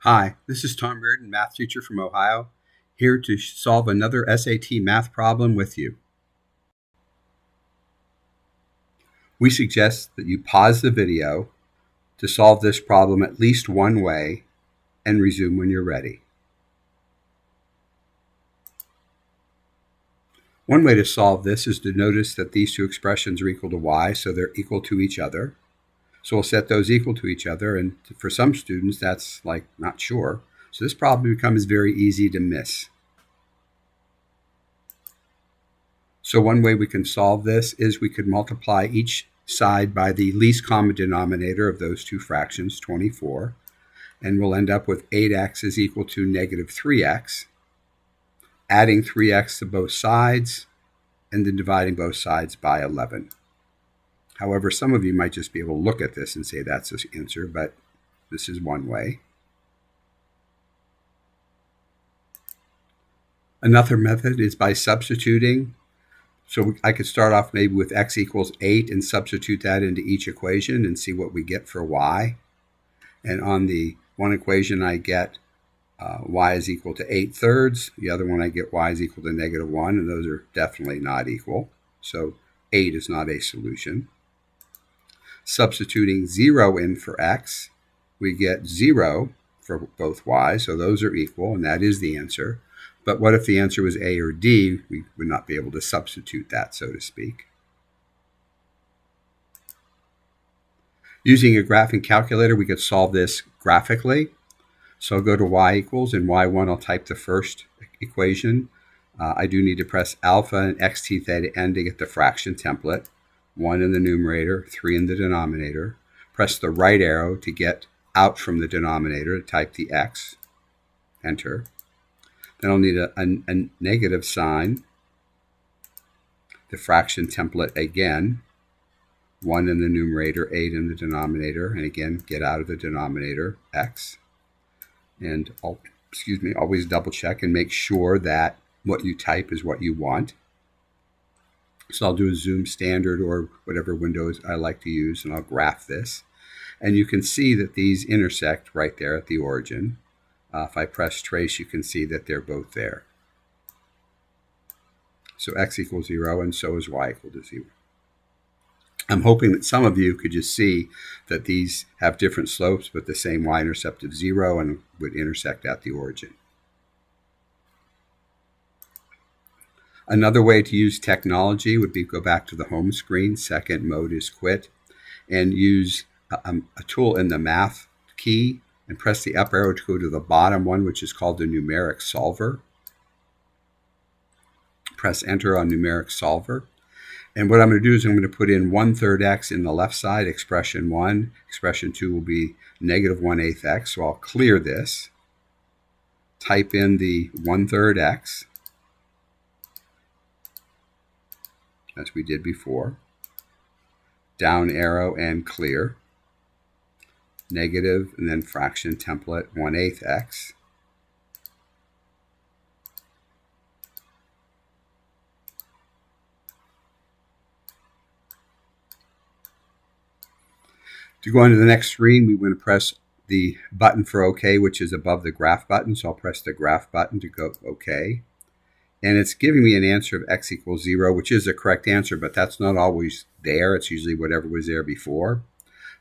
Hi, this is Tom Reardon, math teacher from Ohio, here to solve another SAT math problem with you. We suggest that you pause the video to solve this problem at least one way and resume when you're ready. One way to solve this is to notice that these two expressions are equal to y, so they're equal to each other. So we'll set those equal to each other, and for some students, that's like not sure. So this problem becomes very easy to miss. So one way we can solve this is we could multiply each side by the least common denominator of those two fractions, 24, and we'll end up with 8x is equal to negative 3x, adding 3x to both sides, and then dividing both sides by 11. However, some of you might just be able to look at this and say that's the answer, but this is one way. Another method is by substituting. So I could start off maybe with x equals 8 and substitute that into each equation and see what we get for y. And on the one equation, I get y is equal to 8/3. The other one, I get y is equal to negative 1, and those are definitely not equal. So 8 is not a solution. Substituting 0 in for x, we get 0 for both y, so those are equal, and that is the answer. But what if the answer was A or D? We would not be able to substitute that, so to speak. Using a graphing calculator, we could solve this graphically. So I'll go to y equals, and y1, I'll type the first equation. I do need to press alpha and xt theta n to get the fraction template. 1 in the numerator, 3 in the denominator. Press the right arrow to get out from the denominator to type the x. Enter. Then I'll need a negative sign, the fraction template again, 1 in the numerator, 8 in the denominator, and again, get out of the denominator, x. And always double check and make sure that what you type is what you want. So I'll do a zoom standard or whatever windows I like to use, and I'll graph this. And you can see that these intersect right there at the origin. If I press trace, you can see that they're both there. So x equals 0, and so is y equal to 0. I'm hoping that some of you could just see that these have different slopes, but the same y-intercept of 0 and would intersect at the origin. Another way to use technology would be go back to the home screen. Second mode is quit, and use a tool in the math key and press the up arrow to go to the bottom one, which is called the numeric solver. Press enter on numeric solver. And what I'm going to do is I'm going to put in 1/3 x in the left side, expression 1. Expression 2 will be negative 1/8 x. So I'll clear this, type in the 1/3 x, as we did before, down arrow and clear, negative, and then fraction template 1/8 x. To go on to the next screen, we want to press the button for OK, which is above the graph button. So I'll press the graph button to go OK. And it's giving me an answer of x equals 0, which is the correct answer, but that's not always there. It's usually whatever was there before.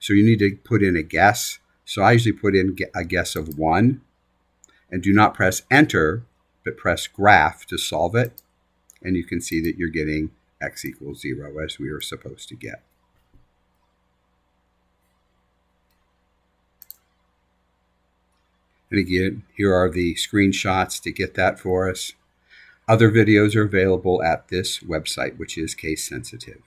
So you need to put in a guess. So I usually put in a guess of 1. And do not press enter, but press graph to solve it. And you can see that you're getting x equals 0, as we were supposed to get. And again, here are the screenshots to get that for us. Other videos are available at this website, which is case sensitive.